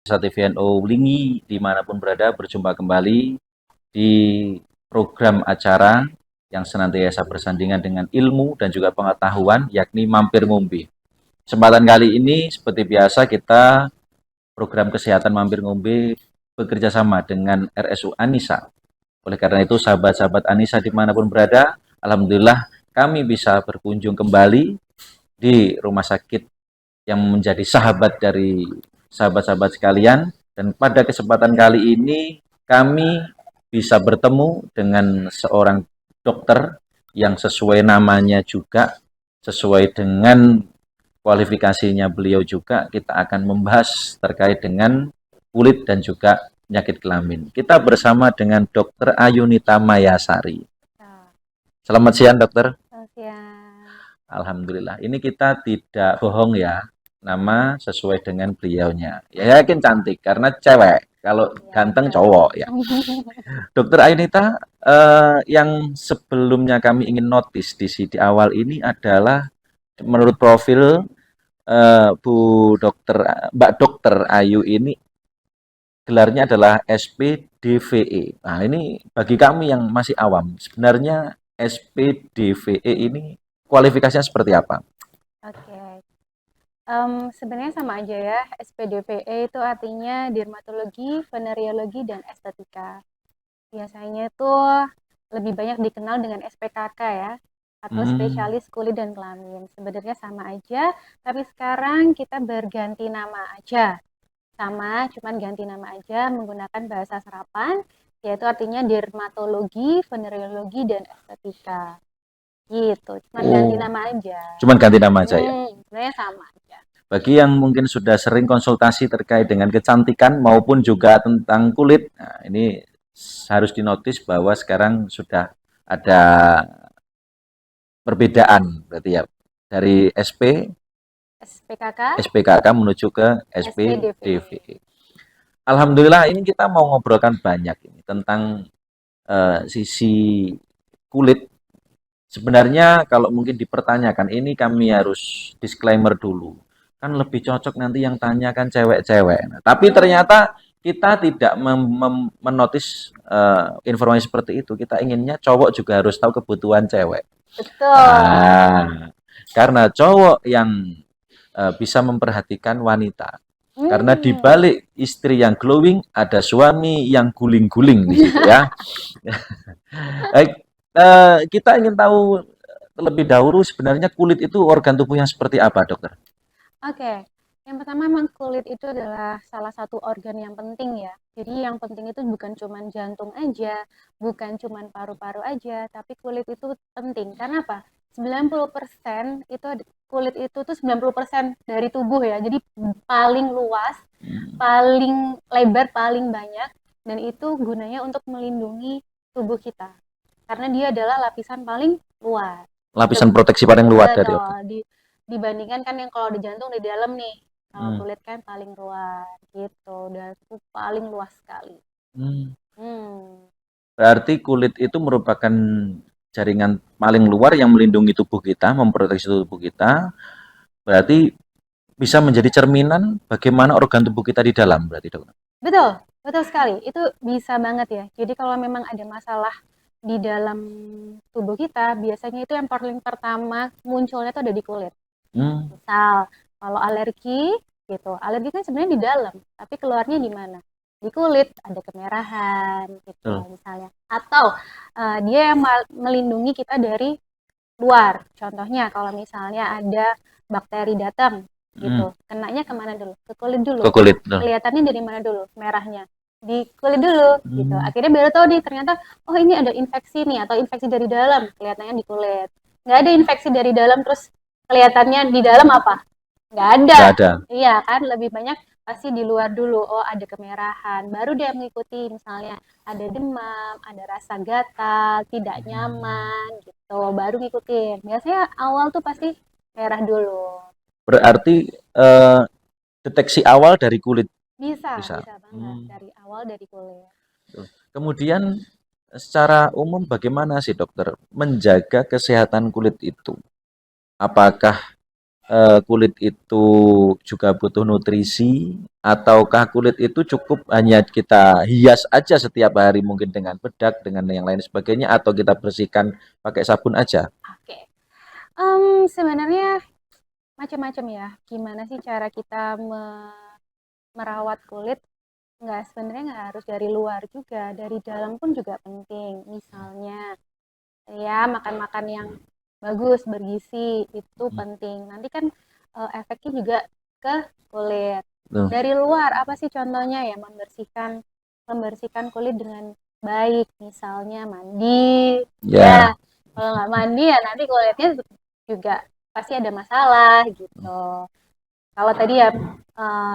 TVNO Lingi dimanapun berada berjumpa kembali di program acara yang senantiasa bersandingan dengan ilmu dan juga pengetahuan, yakni Mampir Ngombe. Kesempatan kali ini seperti biasa kita program kesehatan Mampir Ngombe bekerja sama dengan RSU Anissa. Oleh karena itu sahabat-sahabat Anissa dimanapun berada, alhamdulillah kami bisa berkunjung kembali di rumah sakit yang menjadi sahabat dari sahabat-sahabat sekalian, dan pada kesempatan kali ini kami bisa bertemu dengan seorang dokter yang sesuai namanya juga, sesuai dengan kualifikasinya beliau juga, kita akan membahas terkait dengan kulit dan juga penyakit kelamin. Kita bersama dengan Dr. Ayunita Mayasari. Selamat siang, dokter. Selamat siang. Alhamdulillah. Ini kita tidak bohong ya, nama sesuai dengan beliaunya. Ya yakin cantik karena cewek. Kalau ganteng cowok ya. Dokter Ainita, yang sebelumnya kami ingin notice di awal ini adalah menurut profil Bu Dokter Mbak Dokter Ayu ini gelarnya adalah SPDVE. Nah, ini bagi kami yang masih awam, sebenarnya SPDVE ini kualifikasinya seperti apa? Oke. Sebenarnya sama aja ya. SPDVE itu artinya dermatologi, veneriologi, dan estetika. Biasanya itu lebih banyak dikenal dengan SPKK ya, atau spesialis kulit dan kelamin. Sebenarnya sama aja, tapi sekarang kita berganti nama aja. Sama, cuman ganti nama aja menggunakan bahasa serapan, yaitu artinya dermatologi, veneriologi, dan estetika. Gitu, cuman ganti nama aja. Cuman ganti nama aja ya. Sebenarnya sama aja. Bagi yang mungkin sudah sering konsultasi terkait dengan kecantikan maupun juga tentang kulit, nah ini harus dinotis bahwa sekarang sudah ada perbedaan berarti ya dari SPKK menuju ke SPDVE. Alhamdulillah ini kita mau ngobrolkan banyak ini tentang sisi kulit. Sebenarnya kalau mungkin dipertanyakan, ini kami harus disclaimer dulu. Kan lebih cocok nanti yang tanyakan cewek-cewek. Nah, tapi ternyata kita tidak menotis informasi seperti itu. Kita inginnya cowok juga harus tahu kebutuhan cewek. Betul. Nah, karena cowok yang bisa memperhatikan wanita. Karena di balik istri yang glowing ada suami yang guling-guling di situ ya. Baik, kita ingin tahu terlebih dahulu sebenarnya kulit itu organ tubuh yang seperti apa, dokter? Oke, yang pertama memang kulit itu adalah salah satu organ yang penting ya. Jadi yang penting itu bukan cuma jantung aja, bukan cuma paru-paru aja, tapi kulit itu penting. Karena apa? 90% itu kulit itu tuh 90% dari tubuh ya. Jadi paling luas, paling lebar, paling banyak, dan itu gunanya untuk melindungi tubuh kita. Karena dia adalah lapisan paling luas. Lapisan proteksi paling luas dari organ. Dibandingkan kan yang kalau di jantung di dalam nih, kalau kulit kan paling luas gitu, dan itu paling luas sekali. Berarti kulit itu merupakan jaringan paling luar yang melindungi tubuh kita, memproteksi tubuh kita. Berarti bisa menjadi cerminan bagaimana organ tubuh kita di dalam, berarti dokter. Betul, betul sekali. Itu bisa banget ya. Jadi kalau memang ada masalah di dalam tubuh kita, biasanya itu yang paling pertama munculnya itu ada di kulit. Misal kalau alergi gitu, alergi kan sebenarnya di dalam, tapi keluarnya di mana? Di kulit, ada kemerahan gitu misalnya. Atau dia yang melindungi kita dari luar. Contohnya kalau misalnya ada bakteri datang gitu, kenanya kemana dulu? Ke kulit dulu. Ke kulit. Kelihatannya dari mana dulu merahnya? Di kulit dulu gitu. Akhirnya baru tahu nih ternyata oh ini ada infeksi nih, atau infeksi dari dalam, kelihatannya di kulit. Nggak ada infeksi dari dalam terus kelihatannya di dalam apa? Nggak ada. Nggak ada. Iya kan, lebih banyak pasti di luar dulu. Oh ada kemerahan, baru dia mengikuti misalnya ada demam, ada rasa gatal, tidak nyaman gitu, baru ngikutin. Biasanya awal tuh pasti merah dulu. Berarti deteksi awal dari kulit. Bisa banget dari awal dari kulit. Kemudian secara umum bagaimana sih dokter menjaga kesehatan kulit itu? Apakah kulit itu juga butuh nutrisi, ataukah kulit itu cukup hanya kita hias aja setiap hari mungkin dengan bedak, dengan yang lain sebagainya, atau kita bersihkan pakai sabun aja? Oke. Sebenarnya macam-macam ya. Gimana sih cara kita merawat kulit? Sebenarnya nggak harus dari luar juga, dari dalam pun juga penting. Misalnya, ya makan-makan yang bagus, bergizi itu penting. Nanti kan efeknya juga ke kulit. Tuh. Dari luar apa sih contohnya ya membersihkan membersihkan kulit dengan baik, misalnya mandi. Ya, Ya. kalau nggak mandi ya nanti kulitnya juga pasti ada masalah gitu. Kalau tadi ya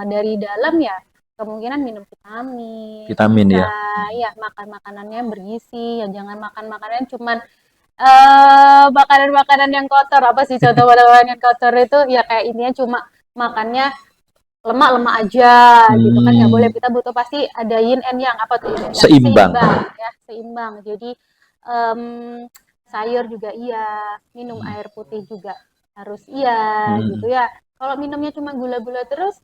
dari dalam ya kemungkinan minum vitamin, Vitamin bisa ya. ya makan makanannya yang bergizi, ya jangan makan makanan cuman makanan-makanan yang kotor. Apa sih contoh makanan yang kotor itu? Ya kayak intinya cuma makannya lemak-lemak aja gitu kan, nggak boleh. Hmm, Kita butuh pasti ada yin and yang. Apa tuh yin and yang? seimbang. Seimbang ya, seimbang. Jadi em, sayur juga iya, minum air putih juga harus iya gitu Hmm. ya. Kalau minumnya cuma gula-gula terus,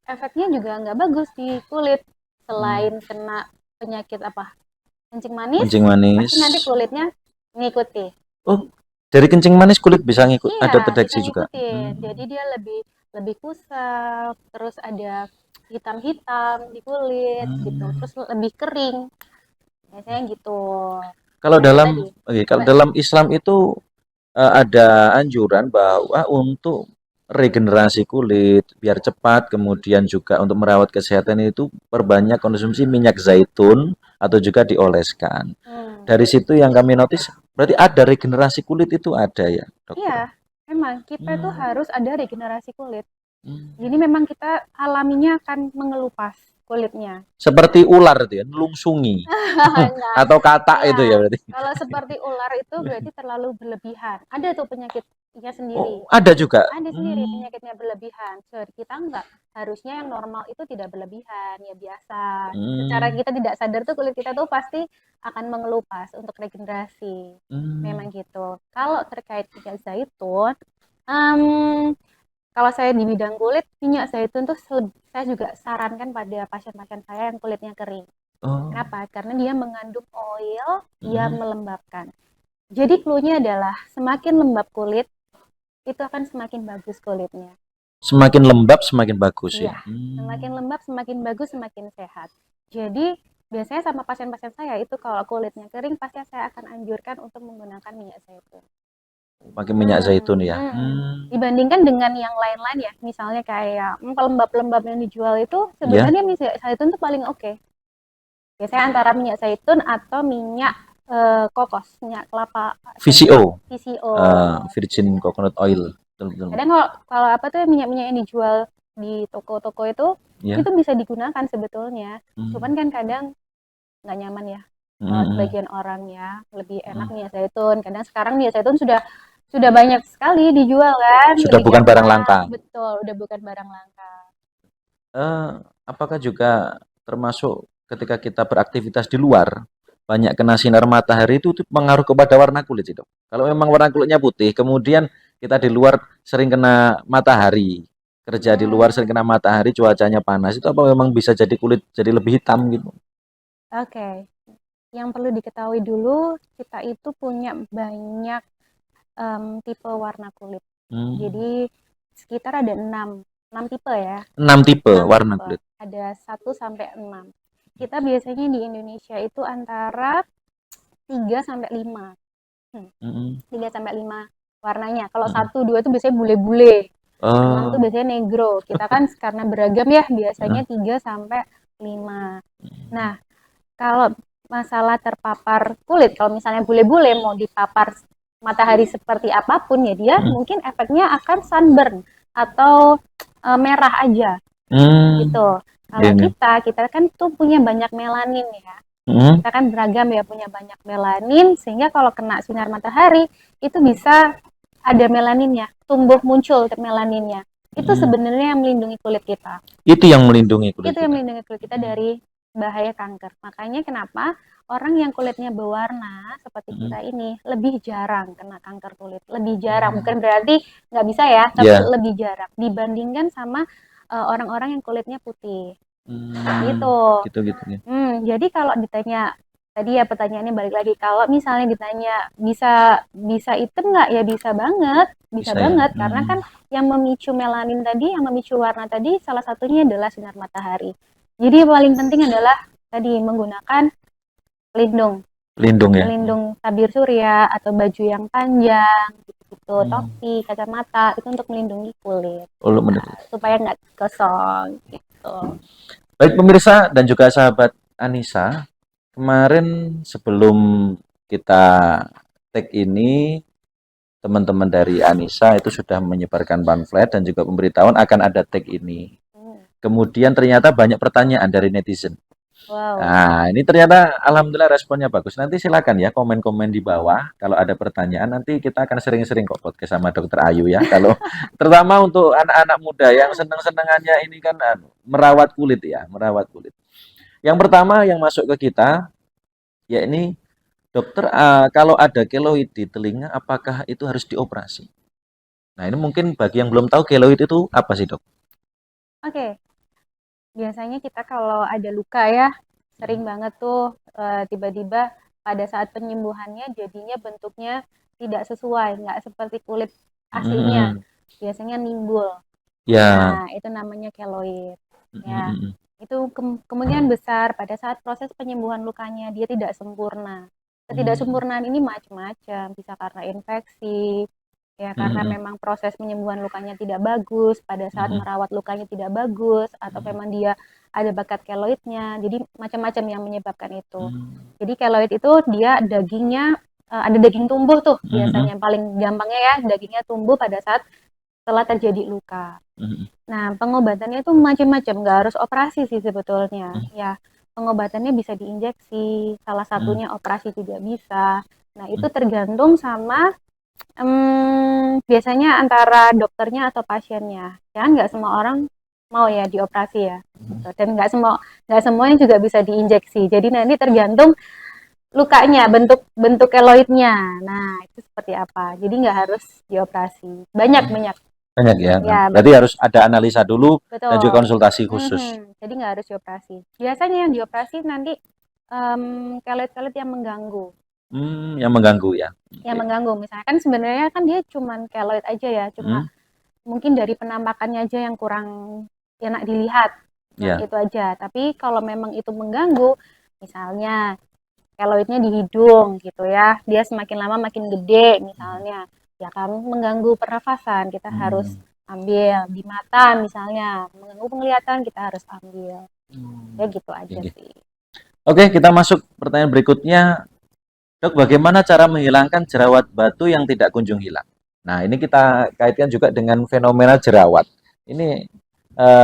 efeknya juga nggak bagus di kulit. Hmm. Selain kena penyakit apa, kencing manis, Kencing manis. pasti nanti kulitnya ngikuti. Oh, dari kencing manis kulit bisa ngikut, Iya, ada bisa terdeteksi juga. ngikutin. Jadi dia lebih lebih kusam, terus ada hitam-hitam di kulit gitu, Hmm. terus lebih kering. Biasanya gitu. Kalau Nah, itu dalam, tadi. oke, kalau Coba. dalam Islam itu ada anjuran bahwa untuk regenerasi kulit biar cepat, kemudian juga untuk merawat kesehatan itu perbanyak konsumsi minyak zaitun atau juga dioleskan. Hmm. Dari situ yang kami notice, berarti ada regenerasi kulit itu ada ya, Iya, dokter? memang kita itu Hmm. harus ada regenerasi kulit. Hmm. Jadi memang kita alaminya akan mengelupas kulitnya. Seperti ular itu ya, nelungsungi Nah, atau katak itu ya ya, berarti. kalau seperti ular itu berarti terlalu berlebihan. Ada tuh penyakitnya sendiri. Oh, ada juga. Ada sendiri Hmm. penyakitnya berlebihan. So, kita enggak, harusnya yang normal itu tidak berlebihan, ya biasa. Secara Hmm. kita tidak sadar tuh kulit kita tuh pasti akan mengelupas untuk regenerasi. Hmm. Memang gitu. Kalau terkait minyak zaitun, em, kalau saya di bidang kulit, minyak zaitun tuh saya juga sarankan pada pasien-pasien saya yang kulitnya kering. Oh. Kenapa? Karena dia mengandung oil, dia Hmm. melembabkan. Jadi clue-nya adalah semakin lembab kulit, itu akan semakin bagus kulitnya. Semakin lembab semakin bagus ya. Iya, semakin lembab, semakin bagus, semakin sehat. Jadi, biasanya sama pasien-pasien saya itu kalau kulitnya kering, pasti saya akan anjurkan untuk menggunakan minyak zaitun. Pakai minyak zaitun ya. Dibandingkan dengan yang lain-lain ya, misalnya kayak pelembab-pelembab yang dijual itu, Ya. sebenarnya minyak zaitun itu paling oke. Biasanya antara minyak zaitun atau minyak kokos, minyak kelapa VCO, VCO. Virgin Coconut Oil. Betul, betul. Kadang kalau apa tuh minyak-minyak yang dijual di toko-toko Ya. itu bisa digunakan sebetulnya. Cuman Hmm. kan kadang nggak nyaman ya. Kalau Hmm. sebagian orang ya lebih enak Hmm. minyak zaitun. Kadang sekarang minyak zaitun sudah banyak sekali dijual kan, Sudah lebih bukan barang gampang. langka. Betul, udah bukan barang langka. Eh, apakah juga termasuk ketika kita beraktivitas di luar, banyak kena sinar matahari itu mengaruh kepada warna kulit sih, Dok? Kalau memang warna kulitnya putih, kemudian kita di luar sering kena matahari, kerja di luar sering kena matahari, cuacanya panas, itu apa memang bisa jadi kulit jadi lebih hitam gitu? Oke. Yang perlu diketahui dulu, kita itu punya banyak tipe warna kulit. Hmm. Jadi sekitar ada 6 tipe ya. 6 tipe 6 warna tipe. kulit. Ada 1 sampai 6. Kita biasanya di Indonesia itu antara 3 sampai 5. Hmm, Hmm. 3 sampai 5 warnanya. Kalau Hmm. 1 2 itu biasanya bule-bule. 6 tuh Oh. biasanya negro. Kita kan karena beragam ya, biasanya Hmm. 3 sampai 5. Nah, kalau masalah terpapar kulit, kalau misalnya bule-bule mau dipapar matahari seperti apapun ya dia Hmm. mungkin efeknya akan sunburn atau merah aja Hmm. gitu. Kalau Ini. kita kan tuh punya banyak melanin ya. Hmm. Kita kan beragam ya, punya banyak melanin, sehingga kalau kena sinar matahari itu bisa ada melaninnya, tumbuh muncul melaninnya. Itu Hmm. sebenarnya yang melindungi kulit kita. Itu yang melindungi kulit Itu yang kita. melindungi kulit kita dari bahaya kanker. Makanya kenapa orang yang kulitnya berwarna seperti Mm-mm. kita ini lebih jarang kena kanker kulit, lebih jarang. Bukan berarti nggak bisa ya, tapi Ya. lebih jarang dibandingkan sama orang-orang yang kulitnya putih. Hmm, Gitu. gitu gitu ya. Jadi kalau ditanya tadi ya pertanyaannya balik lagi, kalau misalnya ditanya bisa bisa hitam nggak? Ya bisa Bisa ya. banget karena Hmm. kan yang memicu melanin tadi, yang memicu warna tadi salah satunya adalah sinar matahari. Jadi yang paling penting adalah tadi menggunakan pelindung, Lindung ya. pelindung tabir surya atau baju yang panjang, gitu, Hmm. topi, kacamata itu untuk melindungi kulit Oh, lu bener. supaya nggak gosong gitu. Baik pemirsa dan juga sahabat Anissa, kemarin sebelum kita tag ini, teman-teman dari Anissa itu sudah menyebarkan pamflet dan juga pemberitahuan akan ada tag ini. Hmm. Kemudian ternyata banyak pertanyaan dari netizen. Wow. Nah, ini ternyata alhamdulillah responnya bagus. Nanti silakan ya komen-komen di bawah. Kalau ada pertanyaan nanti kita akan sering-sering kok podcast sama Dokter Ayu ya. Kalau terutama untuk anak-anak muda yang seneng-senengannya ini kan merawat kulit ya, merawat kulit. Yang pertama yang masuk ke kita yakni dokter, kalau ada keloid di telinga apakah itu harus dioperasi? Nah, ini mungkin bagi yang belum tahu keloid itu apa sih, Dok? Oke, biasanya kita kalau ada luka ya, sering banget tuh tiba-tiba pada saat penyembuhannya jadinya bentuknya tidak sesuai, nggak seperti kulit aslinya. Mm, Biasanya nimbul. ya. Nah, itu namanya keloid. Ya, Mm, itu kemungkinan besar pada saat proses penyembuhan lukanya dia tidak sempurna. mm, Ketidaksempurnaan ini macam-macam, bisa karena infeksi, ya karena mm, memang proses penyembuhan lukanya tidak bagus, pada saat mm, merawat lukanya tidak bagus, atau mm, memang dia ada bakat keloidnya, jadi macam-macam yang menyebabkan itu. mm, Jadi keloid itu dia dagingnya, ada daging tumbuh tuh mm, biasanya, paling gampangnya ya dagingnya tumbuh pada saat setelah terjadi luka. mm, Nah, pengobatannya itu macam-macam, nggak harus operasi sih sebetulnya. mm, Ya, pengobatannya bisa diinjeksi, salah mm, satunya operasi juga bisa. Nah, itu mm. tergantung sama biasanya antara dokternya atau pasiennya. Ya kan nggak semua orang mau ya dioperasi ya, gitu. Dan nggak semuanya juga bisa diinjeksi. Jadi nanti tergantung lukanya, bentuk bentuk keloidnya. Nah, itu seperti apa. Jadi nggak harus dioperasi. Banyak banyak. Banyak ya. Ya, Berarti harus ada analisa dulu dan juga betul. konsultasi khusus. Jadi nggak harus dioperasi. Biasanya yang dioperasi nanti keloid-keloid yang mengganggu. Yang mengganggu ya. Yang Oke. mengganggu, misalnya kan sebenarnya kan dia cuman keloid aja ya, cuma Hmm, mungkin dari penampakannya aja yang kurang enak dilihat. Cuman ya. itu aja. Tapi kalau memang itu mengganggu, misalnya keloidnya di hidung gitu ya, dia semakin lama makin gede misalnya, ya kan mengganggu pernafasan, kita harus Hmm, ambil di mata misalnya, mengganggu penglihatan kita harus ambil. Ya gitu aja oke. sih. Oke, kita masuk pertanyaan berikutnya. Dok, bagaimana cara menghilangkan jerawat batu yang tidak kunjung hilang? Nah, ini kita kaitkan juga dengan fenomena jerawat. Ini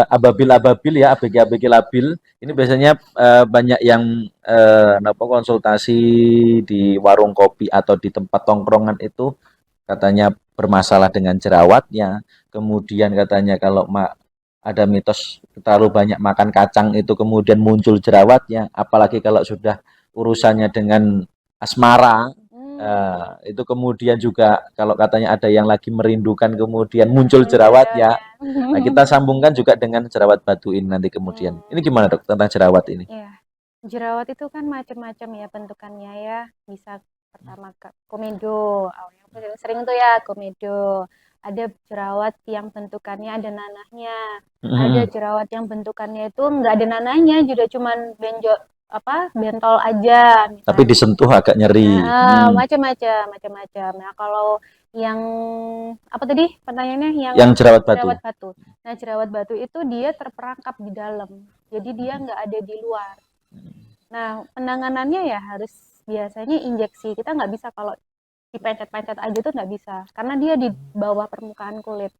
ababil-ababil ya, ABG-ABG labil. Ini biasanya banyak yang konsultasi di warung kopi atau di tempat tongkrongan itu katanya bermasalah dengan jerawatnya. Kemudian katanya kalau ada mitos terlalu banyak makan kacang itu kemudian muncul jerawatnya, apalagi kalau sudah urusannya dengan asmara, itu kemudian juga kalau katanya ada yang lagi merindukan kemudian muncul Muncul jerawat ya. jerawatnya. Nah, kita sambungkan juga dengan jerawat batu ini nanti kemudian. Ini gimana dok tentang jerawat ini? Ya, jerawat itu kan macam-macam ya bentukannya ya. Bisa pertama komedo, yang sering tuh ya komedo. Ada jerawat yang bentukannya ada nanahnya. Ada jerawat yang bentukannya itu nggak ada nanahnya, juga cuman benjol bentol aja Tapi misalnya. disentuh agak nyeri. Macam-macam, macam-macam. Nah, kalau yang apa tadi pertanyaannya yang Yang jerawat batu. jerawat batu. Nah, jerawat batu itu dia terperangkap di dalam. Jadi dia nggak ada di luar. Nah, penanganannya ya harus biasanya injeksi. Kita nggak bisa kalau dipencet-pencet aja tuh nggak bisa, karena dia di bawah permukaan kulit.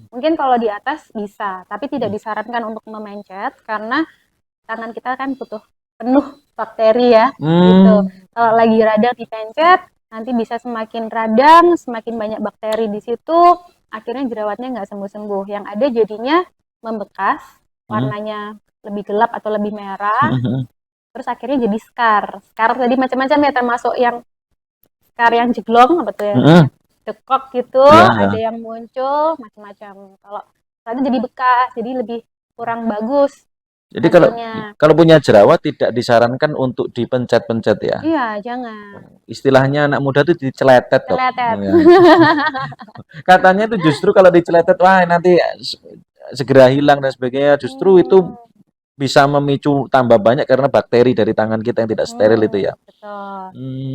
Mungkin kalau di atas bisa, tapi tidak disarankan untuk memencet karena tangan kita kan butuh penuh bakteri ya, gitu. Hmm. Kalau lagi radang dipencet, nanti bisa semakin radang, semakin banyak bakteri di situ, akhirnya jerawatnya nggak sembuh-sembuh. Yang ada jadinya membekas, Hmm. warnanya lebih gelap atau lebih merah, terus akhirnya jadi scar. Scar tadi macam-macam ya, termasuk yang scar yang jeglong, apa tuh ya namanya, dekok gitu, ada yang muncul macam-macam. Kalau itu jadi bekas, jadi lebih kurang bagus Jadi hasilnya. kalau punya jerawat tidak disarankan untuk dipencet-pencet ya. Iya, jangan. Istilahnya anak muda tuh diceletet, Dok. Celetet. Oh, ya. Katanya itu justru kalau diceletet, wah nanti segera hilang dan sebagainya. Justru itu bisa memicu tambah banyak karena bakteri dari tangan kita yang tidak steril itu ya. Betul.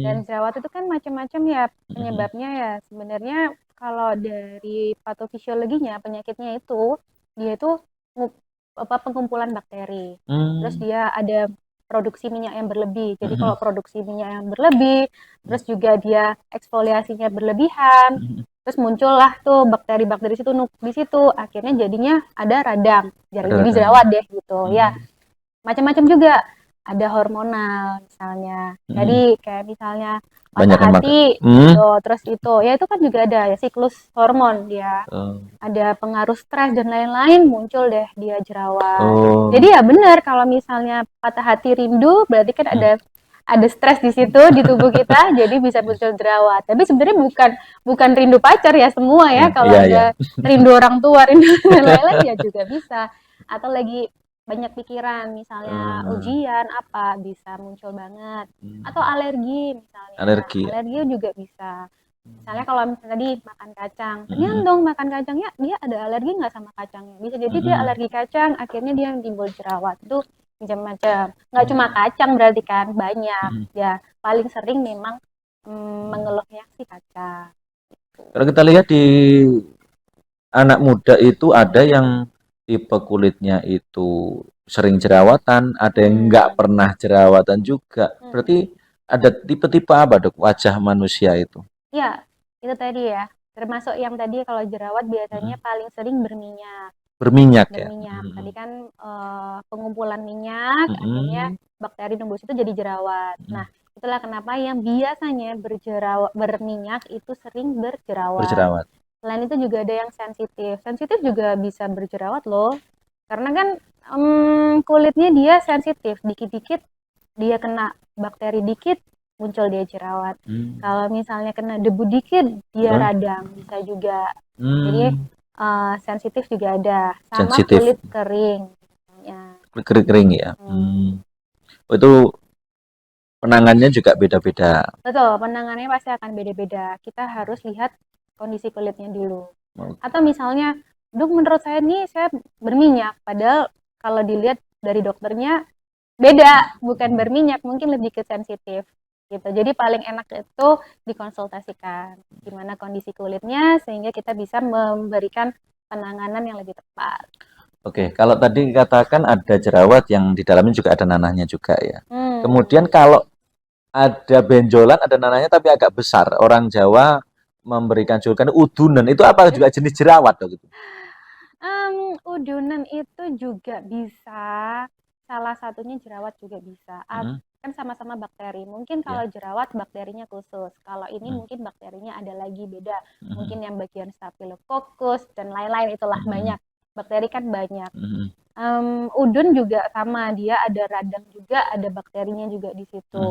Dan jerawat itu kan macam-macam ya penyebabnya ya. Sebenarnya kalau dari patofisiologinya, penyakitnya itu dia itu pengumpulan bakteri. Terus dia ada produksi minyak yang berlebih. Jadi kalau produksi minyak yang berlebih, terus juga dia eksfoliasinya berlebihan, terus muncullah tuh bakteri-bakteri situ di situ. Akhirnya jadinya ada radang. Jadi jerawat deh gitu ya. Macam-macam juga. Ada hormonal misalnya. Jadi kayak misalnya patah hati gitu, terus itu ya itu kan juga ada ya siklus hormon dia. Ada pengaruh stres dan lain-lain, muncul deh dia jerawat. Jadi ya benar kalau misalnya patah hati rindu berarti kan ada stres di situ di tubuh kita, jadi bisa muncul jerawat. Tapi sebenarnya bukan rindu pacar ya semua ya. Kalau ada rindu orang tua, rindu dan lain-lain ya juga bisa. Atau lagi banyak pikiran, misalnya ujian apa bisa muncul banget. Atau alergi misalnya. Alergi juga bisa. Misalnya kalau misalnya tadi makan kacang, tergantung makan kacangnya dia ada alergi nggak sama kacangnya. Bisa jadi dia alergi kacang, akhirnya dia timbul jerawat. Itu macam-macam. Nggak cuma kacang berarti kan, banyak. Ya paling sering memang mengeluhnya si kacang. Kalau kita lihat di anak muda itu ada yang tipe kulitnya itu sering jerawatan, ada yang nggak pernah jerawatan juga. Berarti ada tipe-tipe apa, Dok, wajah manusia itu? Ya, itu tadi ya. Termasuk yang tadi kalau jerawat biasanya paling sering berminyak. Berminyak ya? Tadi kan pengumpulan minyak, akhirnya bakteri nembus itu jadi jerawat. Nah, itulah kenapa yang biasanya berminyak itu sering berjerawat. Selain itu juga ada yang sensitif. Sensitif juga bisa berjerawat loh. Karena kan kulitnya dia sensitif. Dikit-dikit dia kena bakteri dikit, muncul dia jerawat. Kalau misalnya kena debu dikit, dia radang. Bisa juga. Jadi sensitif juga ada. Sama kulit kering. Kulit kering ya. Itu penanganannya juga beda-beda. Betul, penanganannya pasti akan beda-beda. Kita harus lihat kondisi kulitnya dulu. Atau misalnya, Dok, menurut saya nih saya berminyak, padahal kalau dilihat dari dokternya beda, bukan berminyak, mungkin lebih ke sensitif gitu. Jadi paling enak itu dikonsultasikan gimana kondisi kulitnya sehingga kita bisa memberikan penanganan yang lebih tepat. Oke, kalau tadi katakan ada jerawat yang di dalamnya juga ada nanahnya juga ya. Kemudian kalau ada benjolan, ada nanahnya tapi agak besar, orang Jawa memberikan julukan udunan, itu apa juga jenis jerawat, Dok? Udunan itu juga bisa, salah satunya jerawat juga bisa. Kan sama-sama bakteri. Mungkin kalau jerawat bakterinya khusus, kalau ini mungkin bakterinya ada lagi beda. Mungkin yang bagian Staphylococcus dan lain-lain, itulah banyak. Bakteri kan banyak. Udun juga sama, dia ada radang juga, ada bakterinya juga di situ.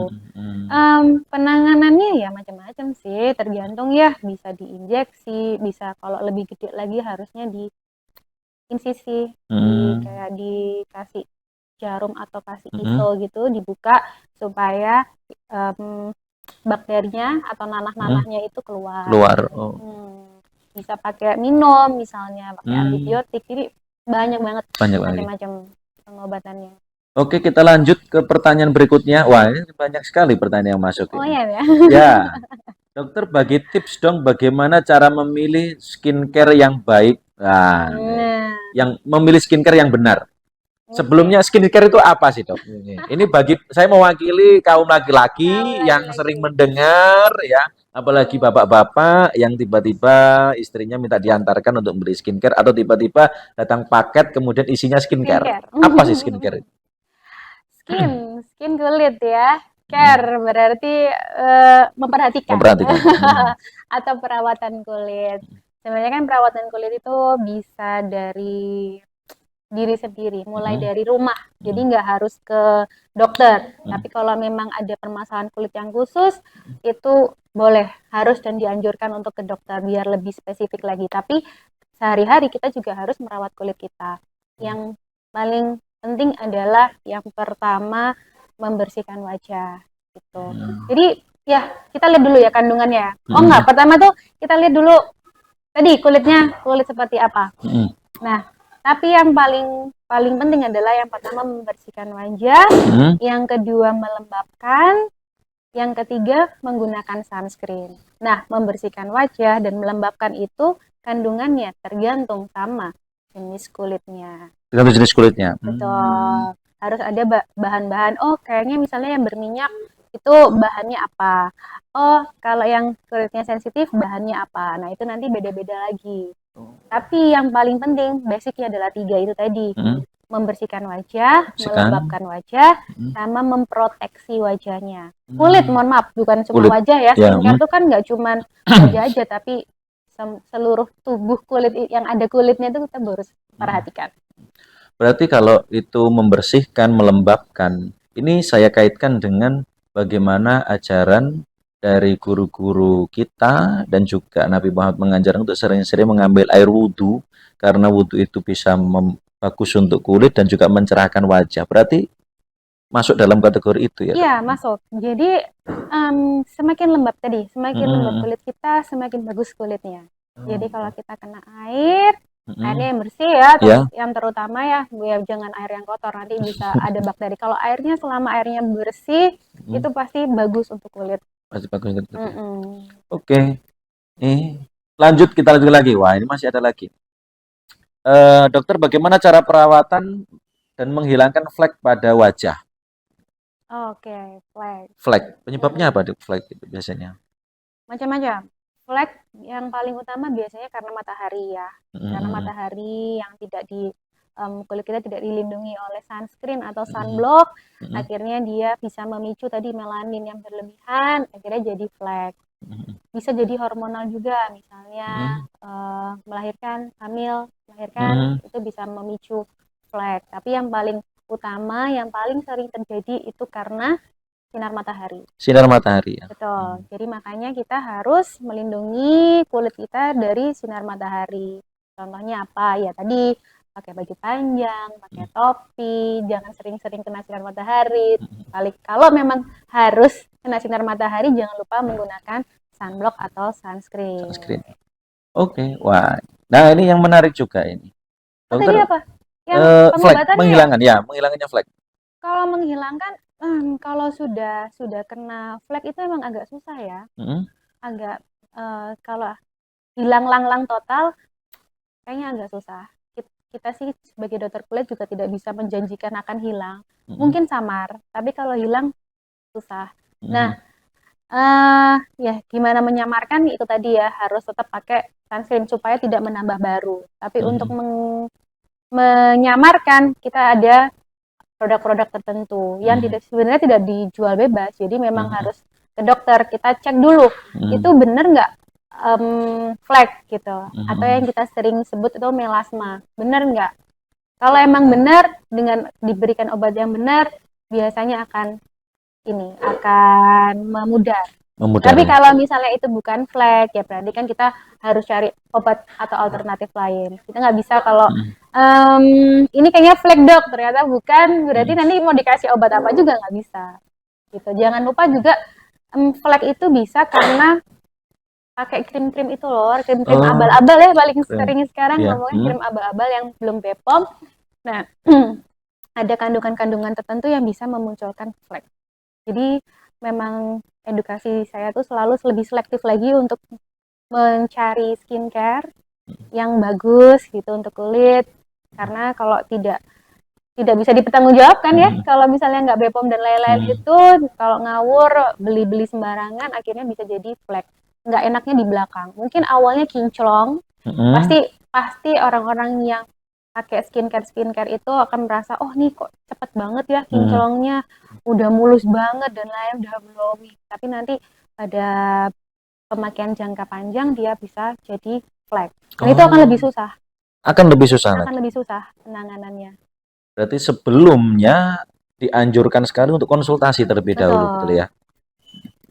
Penanganannya ya macam-macam sih, tergantung ya, bisa diinjeksi, bisa kalau lebih gede lagi harusnya di insisi, kayak dikasih jarum atau kasih pisau gitu, dibuka supaya bakterinya atau nanah-nanahnya itu keluar. Bisa pakai minum misalnya, pakai antibiotik, jadi banyak banget macam-macam pengobatannya. Oke, kita lanjut ke pertanyaan berikutnya. Wah, ini banyak sekali pertanyaan yang masuk. Oh iya ya. Ya, dokter bagi tips dong bagaimana cara memilih skincare yang baik. Nah, yang memilih skincare yang benar. Sebelumnya skincare itu apa sih, Dok? Ini bagi saya mewakili kaum laki-laki yang sering mendengar ya, apalagi bapak-bapak yang tiba-tiba istrinya minta diantarkan untuk beli skincare atau tiba-tiba datang paket kemudian isinya skincare. Apa sih skincare itu? Skin kulit ya. Care berarti memperhatikan. Atau perawatan kulit. Sebenarnya kan perawatan kulit itu bisa dari diri sendiri, mulai Mm-mm. dari rumah. Jadi Mm-mm. nggak harus ke dokter. Mm-mm. Tapi kalau memang ada permasalahan kulit yang khusus, itu boleh, harus dan dianjurkan untuk ke dokter biar lebih spesifik lagi. Tapi sehari-hari kita juga harus merawat kulit kita. Yang paling penting adalah yang pertama membersihkan wajah gitu. Mm-mm. Jadi ya kita lihat dulu ya kandungannya. Oh Mm-mm. enggak, pertama tuh kita lihat dulu tadi kulit seperti apa. Mm-mm. Nah, tapi yang paling paling penting adalah yang pertama membersihkan wajah, Mm-mm. yang kedua melembabkan, yang ketiga menggunakan sunscreen. Nah, membersihkan wajah dan melembabkan itu kandungannya tergantung sama jenis kulitnya. Tergantung jenis kulitnya. Betul. Harus ada bahan-bahan. Oh, kayaknya misalnya yang berminyak itu bahannya apa? Oh, kalau yang kulitnya sensitif bahannya apa? Nah, itu nanti beda-beda lagi. Tapi yang paling penting, basicnya adalah tiga itu tadi. Mm-mm. Membersihkan wajah, Bersihkan. melembabkan wajah, Mm-mm. sama memproteksi wajahnya. Kulit, mohon maaf, bukan cuma Kulit. wajah ya. Ya. Skincare tuh kan nggak cuma wajah aja, tapi seluruh tubuh kulit yang ada kulitnya itu kita harus perhatikan. Berarti kalau itu membersihkan, melembabkan, ini saya kaitkan dengan bagaimana ajaran dari guru-guru kita dan juga Nabi Muhammad mengajarkan untuk sering-sering mengambil air wudhu karena wudhu itu bisa bagus untuk kulit dan juga mencerahkan wajah. Berarti masuk dalam kategori itu ya, Dok? Iya, masuk. Jadi semakin lembab tadi, semakin lembab Mm-mm. kulit kita, semakin bagus kulitnya. Jadi kalau kita kena air, airnya Mm-mm. yang bersih ya, Ya. yang terutama ya, jangan air yang kotor, nanti bisa ada bakteri. Kalau airnya selama airnya bersih, Mm. itu pasti bagus untuk kulit. Masih bagus untuk kulit. Mm-mm. Oke. Lanjut, kita lanjut lagi. Wah, ini masih ada lagi. Dokter, bagaimana cara perawatan dan menghilangkan flek pada wajah? Oke, flek. Flek, penyebabnya Mm-mm. apa, Dok? Flek itu biasanya? Macam-macam. Flek yang paling utama biasanya karena matahari ya. Karena Mm-mm. matahari yang tidak di kulit kita tidak dilindungi oleh sunscreen atau Mm-mm. sunblock, Mm-mm. akhirnya dia bisa memicu tadi melanin yang berlebihan, akhirnya jadi flek. Mm-mm. Bisa jadi hormonal juga, misalnya Mm-mm. melahirkan, hamil, melahirkan Mm-mm. itu bisa memicu flek. Tapi yang paling utama, yang paling sering terjadi itu karena sinar matahari. Sinar matahari ya. Betul. Jadi makanya kita harus melindungi kulit kita dari sinar matahari. Contohnya apa? Ya tadi pakai baju panjang, pakai topi, jangan sering-sering kena sinar matahari. Kalau memang harus kena sinar matahari, jangan lupa menggunakan sunblock atau sunscreen. Sunscreen. Oke, wah. Nah, ini yang menarik juga ini. Oh, tadi Dokter, apa? Yang flek, pengobatannya ya? menghilangkan ya, menghilangkannya flek. Kalau menghilangkan, kalau sudah kena flek itu emang agak susah ya. Mm-mm. Agak kalau hilang lang-lang total kayaknya agak susah. Kita sih sebagai dokter kulit juga tidak bisa menjanjikan akan hilang. Mm-mm. Mungkin samar, tapi kalau hilang susah. Mm-mm. Nah, ya gimana menyamarkan itu tadi ya, harus tetap pakai sunscreen supaya tidak menambah baru. Tapi untuk menyamarkan kita ada produk-produk tertentu yang sebenarnya tidak dijual bebas. Jadi memang harus ke dokter, kita cek dulu itu benar nggak flek gitu, atau yang kita sering sebut itu melasma, benar nggak? Kalau emang benar, dengan diberikan obat yang benar, biasanya akan memudar. Tapi Memudar. kalau misalnya itu bukan flek, ya berarti kan kita harus cari obat atau alternatif lain. Kita nggak bisa kalau ini kayaknya flek dok, ternyata bukan, berarti nanti mau dikasih obat apa juga nggak bisa. Gitu. Jangan lupa juga flek itu bisa karena pakai krim-krim itu loh, krim-krim abal-abal ya, paling sering sekarang ngomongnya krim abal-abal yang belum BPOM. Nah, ada kandungan-kandungan tertentu yang bisa memunculkan flek. Jadi memang edukasi saya tuh selalu lebih selektif lagi untuk mencari skincare yang bagus gitu untuk kulit, karena kalau tidak bisa dipertanggungjawabkan ya, kalau misalnya nggak BPOM dan lain-lain itu, kalau ngawur beli-beli sembarangan akhirnya bisa jadi flek. Nggak enaknya di belakang. Mungkin awalnya kinclong, pasti orang-orang yang pakai skincare itu akan merasa, oh nih kok cepet banget ya kinclongnya, udah mulus banget dan lain, udah glowing. Tapi nanti pada pemakaian jangka panjang dia bisa jadi flek. Dan itu akan lebih susah. akan lebih susah akan lagi. lebih susah penanganannya. Berarti sebelumnya dianjurkan sekali untuk konsultasi terlebih dahulu, betul Betul. ya?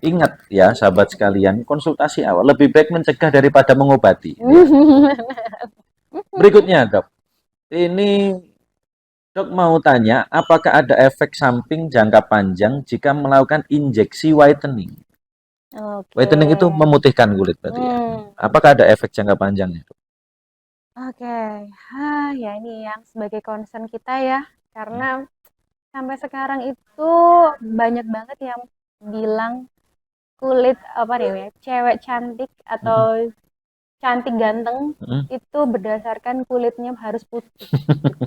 Ingat ya, sahabat sekalian, konsultasi awal lebih baik mencegah daripada mengobati. Ini ya. Berikutnya, Dok. Ini Dok mau tanya, apakah ada efek samping jangka panjang jika melakukan injeksi whitening? Oke. Whitening itu memutihkan kulit berarti ya. Hmm. Apakah ada efek jangka panjangnya, Dok? Oke. Ya ini yang sebagai concern kita ya, karena sampai sekarang itu banyak banget yang bilang kulit apa nih ya, cewek cantik atau Mm-mm. cantik ganteng Mm-mm. itu berdasarkan kulitnya harus putih gitu.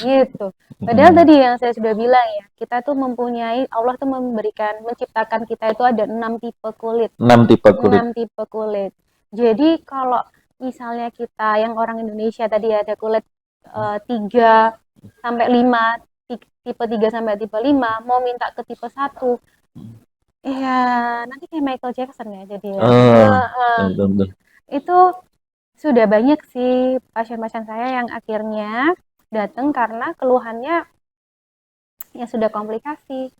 Gitu. Padahal Mm-mm. tadi yang saya sudah bilang ya, kita tuh mempunyai Allah tuh menciptakan kita itu ada 6 tipe kulit. 6 tipe kulit. 6 tipe kulit. Jadi kalau misalnya kita yang orang Indonesia tadi ada kulit 3 sampai 5, tipe 3 sampai tipe 5 mau minta ke tipe 1, ya nanti kayak Michael Jackson ya jadi ya. Oh, betul, betul, betul. Itu sudah banyak sih pasien-pasien saya yang akhirnya datang karena keluhannya yang sudah komplikasi,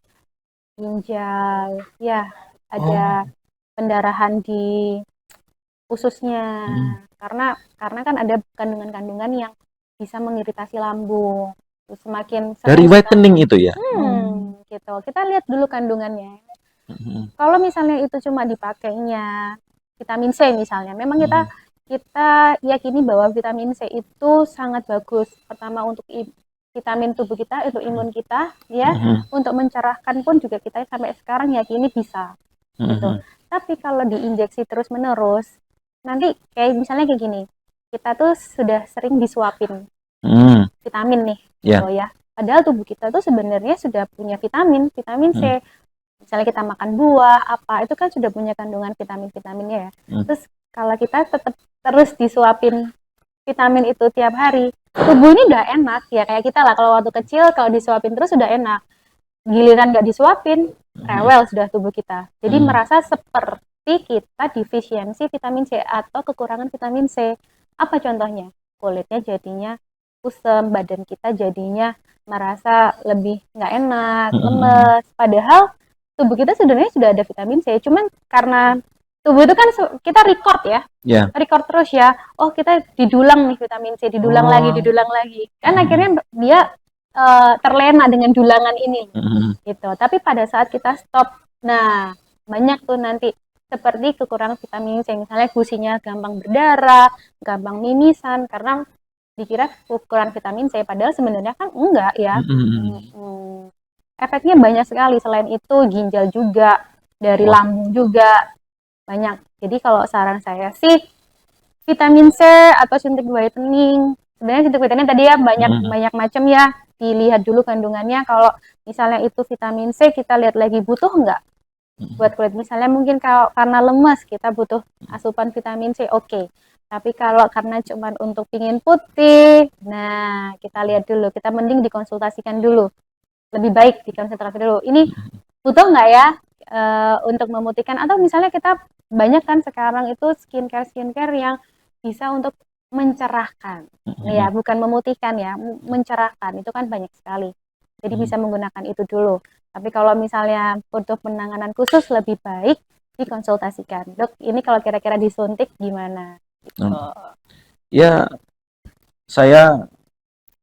ginjal, ya ada Oh. pendarahan di ususnya. Mm. Karena kan ada kandungan-kandungan yang bisa mengiritasi lambung. Terus semakin Dari sering kita whitening itu ya? Oh. gitu. Kita lihat dulu kandungannya. Mm-mm. Kalau misalnya itu cuma dipakainya vitamin C misalnya, memang kita Mm-mm. kita yakini bahwa vitamin C itu sangat bagus. Pertama untuk vitamin tubuh kita, untuk imun kita, ya, Mm-mm. untuk mencerahkan pun juga kita sampai sekarang yakini bisa, gitu. Mm-mm. Tapi kalau diinjeksi terus-menerus, nanti kayak misalnya kayak gini, kita tuh sudah sering disuapin Mm. vitamin nih, Ya. gitu ya. Padahal tubuh kita tuh sebenarnya sudah punya vitamin Mm. C. Misalnya kita makan buah, apa, itu kan sudah punya kandungan vitamin-vitaminnya ya. Mm. Terus kalau kita tetap terus disuapin vitamin itu tiap hari, tubuh ini udah enak ya kayak kita lah kalau waktu kecil kalau disuapin terus udah enak. Giliran nggak disuapin, Mm. rewel sudah tubuh kita. Jadi Mm. merasa seperti kita defisiensi vitamin C atau kekurangan vitamin C. Apa contohnya? Kulitnya jadinya kusam, badan kita jadinya merasa lebih nggak enak, Mm. lemes. Padahal tubuh kita sebenarnya sudah ada vitamin C, cuman karena tubuh itu kan kita record ya, Ya. record terus ya. Oh kita didulang nih vitamin C, Oh. didulang lagi. Kan Mm. akhirnya dia terlena dengan dulangan ini Mm. gitu. Tapi pada saat kita stop, nah banyak tuh nanti seperti kekurangan vitamin C, misalnya gusinya gampang berdarah, gampang mimisan karena dikira kekurangan vitamin C, padahal sebenarnya kan enggak ya. Mm. Efeknya banyak sekali, selain itu ginjal juga, dari Wah. lambung juga banyak. Jadi kalau saran saya sih vitamin C atau suntik whitening. Sebenarnya suntik whitening tadi ya banyak Mm. banyak macam ya. Dilihat dulu kandungannya. Kalau misalnya itu vitamin C, kita lihat lagi butuh enggak buat kulit. Misalnya mungkin kalau karena lemas kita butuh asupan vitamin C, oke. Tapi kalau karena cuman untuk pingin putih, nah kita lihat dulu. Kita mending dikonsultasikan dulu. Lebih baik dikonsultasi dulu. Ini butuh nggak ya untuk memutihkan, atau misalnya kita banyak kan sekarang itu skincare yang bisa untuk mencerahkan ya, Mm. bukan memutihkan ya, mencerahkan itu kan banyak sekali, jadi Mm. bisa menggunakan itu dulu. Tapi kalau misalnya butuh penanganan khusus lebih baik dikonsultasikan, dok ini kalau kira-kira disuntik gimana gitu. Mm. Ya, saya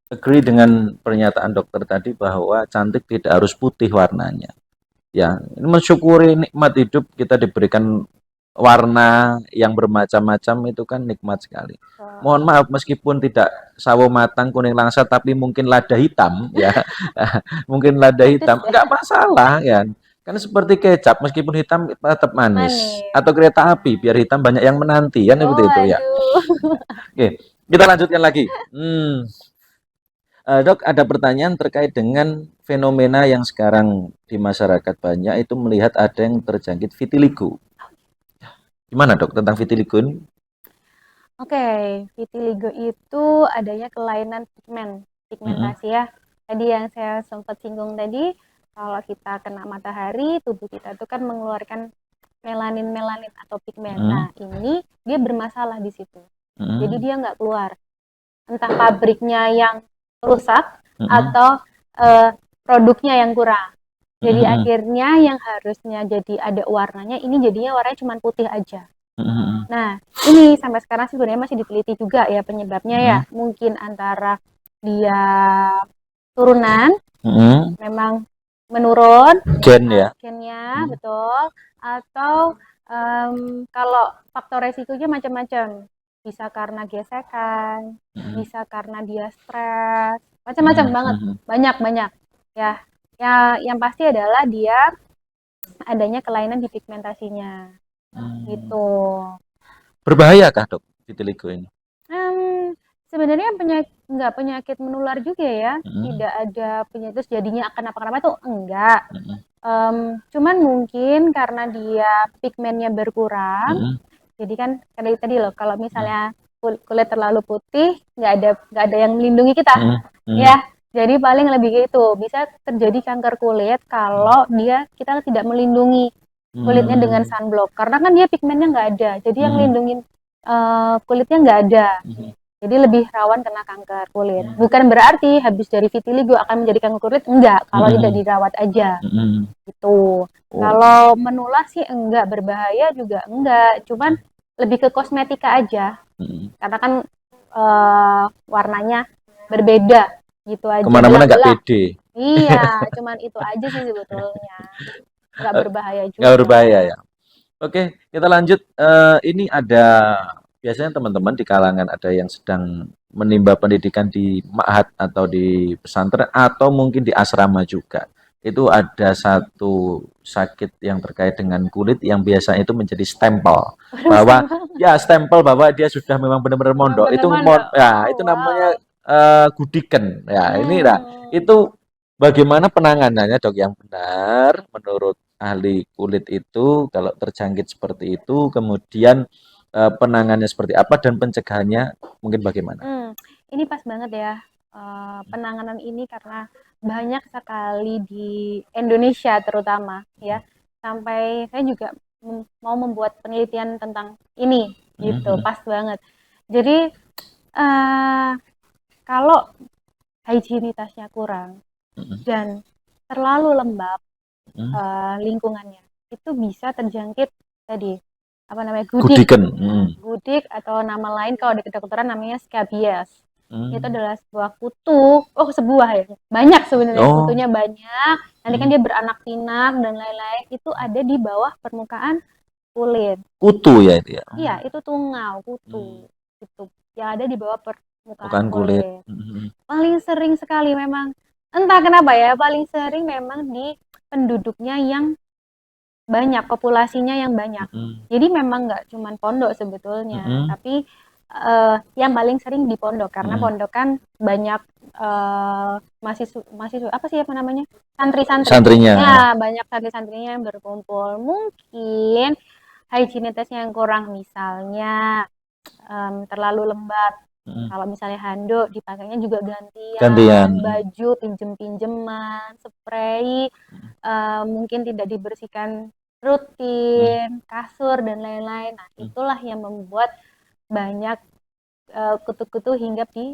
agree dengan pernyataan dokter tadi bahwa cantik tidak harus putih warnanya. Ya, mensyukuri nikmat hidup kita diberikan warna yang bermacam-macam itu kan nikmat sekali. Mohon maaf meskipun tidak sawo matang kuning langsat tapi mungkin lada hitam ya. Mungkin lada Pedes hitam ya. enggak masalah ya. Kan seperti kecap meskipun hitam tetap manis. Manis. Atau kereta api biar hitam banyak yang menanti kan Oh seperti itu ya. aduh. Oke, kita lanjutkan lagi. Dok, ada pertanyaan terkait dengan fenomena yang sekarang di masyarakat banyak itu melihat ada yang terjangkit vitiligo. Gimana dok tentang vitiligo ini? Oke, vitiligo itu adanya kelainan Mm-mm. pigmentasi ya. Tadi yang saya sempat singgung tadi, kalau kita kena matahari, tubuh kita itu kan mengeluarkan melanin atau pigmen. Mm-mm. Nah, ini dia bermasalah di situ. Jadi Mm-mm. dia nggak keluar. entah pabriknya yang rusak Mm-mm. atau produknya yang kurang. Jadi Mm-mm. akhirnya yang harusnya jadi ada warnanya, ini jadinya warnanya cuma putih aja. Mm-mm. Nah, ini sampai sekarang sih sebenarnya masih diteliti juga ya penyebabnya ya. Mm-mm. Mungkin antara dia turunan, Mm-mm. memang menurun Gen ya. gennya, betul. Atau kalau faktor resikonya macam-macam. Bisa karena gesekan, Mm-mm. bisa karena dia stres, macam-macam banget, Mm-mm. banyak-banyak. Ya, yang pasti adalah dia adanya kelainan di pigmentasinya, Mm. gitu. Berbahayakah dok vitiligo ini? Sebenarnya nggak penyakit menular juga ya, Mm-mm. tidak ada penyakit terus jadinya akan apa-apa tuh enggak. Mm-mm. Cuman mungkin karena dia pigmennya berkurang, Mm-mm. jadi kan kayak tadi loh, kalau misalnya kulit terlalu putih, nggak ada yang melindungi kita, Mm-mm. ya. Jadi paling lebih gitu, bisa terjadi kanker kulit kalau kita tidak melindungi kulitnya dengan Mm-mm. sunblock, karena kan dia pigmennya nggak ada, jadi yang Mm-mm. lindungin kulitnya nggak ada. Mm-mm. Jadi lebih rawan kena kanker kulit. Bukan berarti habis dari vitiligo akan menjadi kanker kulit, enggak, kalau tidak Mm-mm. dirawat aja. Mm-mm. Gitu. Oh. Kalau menular sih enggak, berbahaya juga enggak, cuman lebih ke kosmetika aja. Mm-mm. Karena kan warnanya berbeda gitu aja, Kemana-mana nggak belang-belang. pede, Iya, cuman itu aja sih sebetulnya. Enggak berbahaya nggak juga. berbahaya ya. Oke, kita lanjut. Ini ada biasanya teman-teman di kalangan ada yang sedang menimba pendidikan di ma'had atau di pesantren atau mungkin di asrama juga. Itu ada satu sakit yang terkait dengan kulit yang biasa itu menjadi stempel Waduh, bahwa stempel. ya stempel bahwa dia sudah memang benar-benar mondok. Bener-bener Itu mandek. ya Oh, itu namanya wow. gudiken. Ya, ini lah. Hmm. Itu bagaimana penanganannya, Dok, yang benar menurut ahli kulit itu kalau terjangkit seperti itu, kemudian penanganannya seperti apa dan pencegahannya mungkin bagaimana? Ini pas banget ya, penanganan ini karena banyak sekali di Indonesia terutama ya, sampai saya juga mau membuat penelitian tentang ini gitu, Mhm. pas banget. Jadi eh, kalau higienitasnya kurang Mhm. dan terlalu lembab Mhm. lingkungannya, itu bisa terjangkit tadi apa namanya, gudik. Gudiken. Nah, Mhm. gudik atau nama lain kalau di kedokteran namanya scabies. Itu Mhm. adalah sebuah kutu, sebuah ya, banyak sebenarnya Oh, kutunya banyak. Nanti kan mhm. dia beranak pinak dan lain-lain. Itu ada di bawah permukaan kulit. Kutu ya itu ya. Iya, itu tungau, kutu. Mhm. Itu yang ada di bawah permukaan Bukan kulit. kulit. Mhm. Paling sering sekali memang, entah kenapa ya, paling sering memang di penduduknya yang banyak, populasinya yang banyak. Mhm. Jadi memang nggak cuma pondok sebetulnya, Mhm. tapi yang paling sering di pondok karena Mhm. pondok kan banyak mahasiswa apa sih apa namanya, santri-santri. Santrinya. Ya banyak santri-santrinya yang berkumpul. Mungkin higienitasnya yang kurang, misalnya terlalu lembab. Mhm. Kalau misalnya handuk dipakainya juga gantian, Gantian. baju pinjem-pinjeman, spray mungkin tidak dibersihkan Mhm. rutin, kasur dan lain-lain. Nah, itulah yang membuat banyak kutu-kutu hinggap di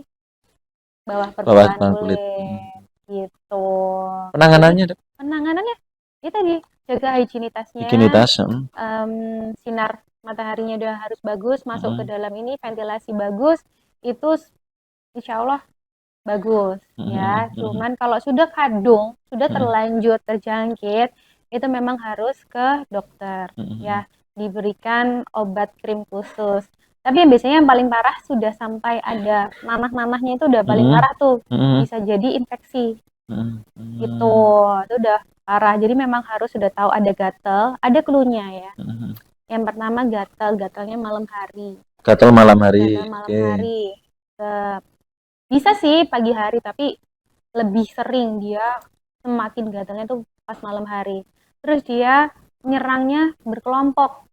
bawah Bawah permukaan kulit. Mhm. kulit gitu. Jadi Penanganannya, Dok? penanganannya itu tadi, jaga higienitasnya, Higienitas. Mhm. sinar mataharinya udah harus bagus, masuk ke Mhm. dalam ini ventilasi bagus, itu insya Allah bagus ya. Mhm. Mhm. Cuman kalau sudah kadung, sudah Mhm. terlanjur terjangkit, itu memang harus ke dokter Mhm. ya, diberikan obat krim khusus. Tapi yang biasanya yang paling parah sudah sampai ada nanah-nanahnya, itu udah paling Mhm. parah tuh. Mhm. Bisa jadi infeksi Mhm. gitu. Mhm. Itu udah parah. Jadi memang harus sudah tahu ada gatel, ada cluenya ya. Mhm. Yang pertama gatel, gatelnya malam hari. Gatal malam Gatel hari. malam Oke. hari. Bisa sih pagi hari, tapi lebih sering dia semakin gatalnya tuh pas malam hari. Terus dia nyerangnya berkelompok.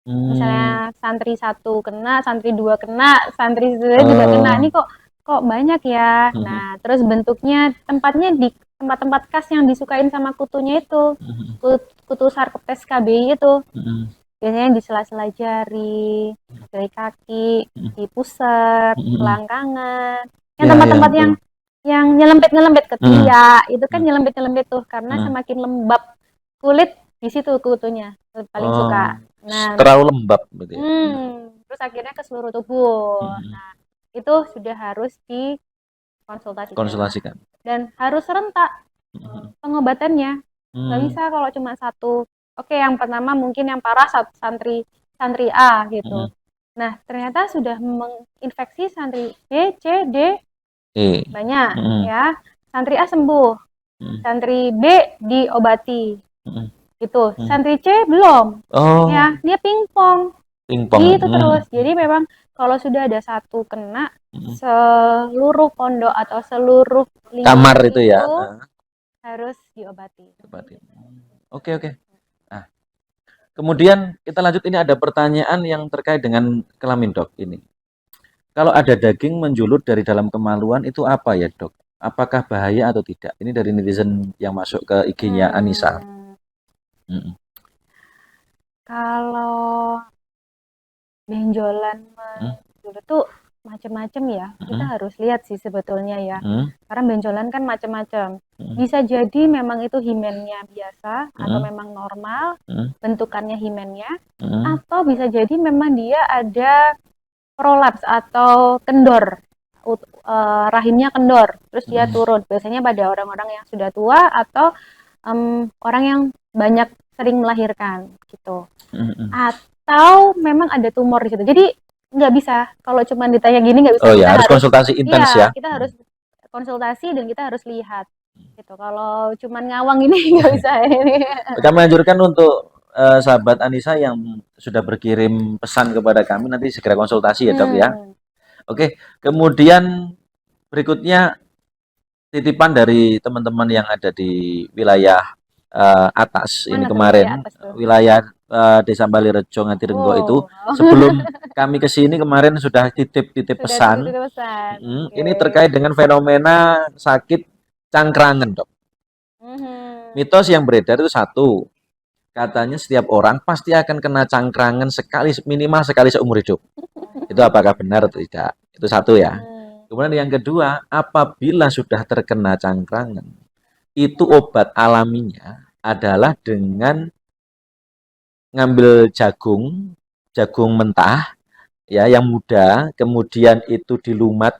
Hmm. Misalnya santri satu kena, santri dua kena, santri satu juga kena. Ini Oh. kok kok banyak ya. Mhm. Nah, terus bentuknya tempatnya di tempat-tempat khas yang disukain sama kutunya itu. Mhm. Kutu Sarkoptes KBI itu. Mhm. Biasanya di sela-sela jari, dari kaki, Mm, di pusat, mm, mm. selangkangan, yang Ya, ya, tempat-tempat betul. yang nyelempit-nyelempit Mm, ketiak, itu kan mm, nyelempit-nyelempit tuh karena mm. semakin lembab kulit di situ kutunya paling Oh, suka. Nah, terlalu lembab gitu ya. terus akhirnya ke seluruh tubuh. Mm. Nah, itu sudah harus dikonsultasikan Konsultasikan. dan harus serentak Mm, pengobatannya. Nggak mm, bisa kalau cuma satu. Oke, yang pertama mungkin yang parah santri santri A gitu. mm. Nah, ternyata sudah menginfeksi santri B, C, D banyak Mm, ya. Santri A sembuh, mm, santri B diobati mm, gitu. mm. Santri C belum. Oh, Ya, dia pingpong pingpong. gitu Mm, terus. Jadi memang kalau sudah ada satu kena, mm. seluruh pondok atau seluruh Kamar lingkungan itu ya. itu harus diobati. Tepatin. Oke, oke. Nah, kemudian kita lanjut, ini ada pertanyaan yang terkait dengan kelamin, Dok, ini. Kalau ada daging menjulut dari dalam kemaluan itu apa ya, Dok? Apakah bahaya atau tidak? Ini dari netizen yang masuk ke IG-nya Anissa. Hmm, Mm, kalau benjolan mm, menjulut tuh macam-macam ya. Kita mm, harus lihat sih sebetulnya ya. mm, Karena benjolan kan macam-macam. mm, Bisa jadi memang itu himennya biasa atau mm, memang normal, mm, bentukannya himennya, mm, atau bisa jadi memang dia ada prolaps atau kendor. Rahimnya kendor, terus dia mm, turun. Biasanya pada orang-orang yang sudah tua atau orang yang banyak sering melahirkan gitu. mm, mm. Atau memang ada tumor di situ. Jadi nggak bisa kalau cuma ditanya gini nggak bisa. Oh ya, Kita harus harus, konsultasi intens iya ya. kita harus konsultasi dan kita harus lihat gitu. Kalau cuma ngawang ini nggak bisa ini. Kami anjurkan untuk sahabat Anissa yang sudah berkirim pesan kepada kami, nanti segera konsultasi ya, Dok ya. Hmm, Oke, kemudian berikutnya titipan dari teman-teman yang ada di wilayah atas ini mana tuh wilayah kemarin, atas tuh? wilayah Desa Balirejo Ngatirenggo itu, Oh, sebelum kami ke sini kemarin sudah titip-titip sudah pesan. titip pesan. Oke. Ini terkait dengan fenomena sakit cangkrangan, Dok. Mhm. Mitos yang beredar itu satu, katanya setiap orang pasti akan kena cangkrangan sekali, minimal sekali seumur hidup. Itu apakah benar atau tidak? Itu satu ya. Hmm. Kemudian yang kedua, apabila sudah terkena cangkrangan, itu obat alaminya adalah dengan ngambil jagung, jagung mentah ya yang muda, kemudian itu dilumat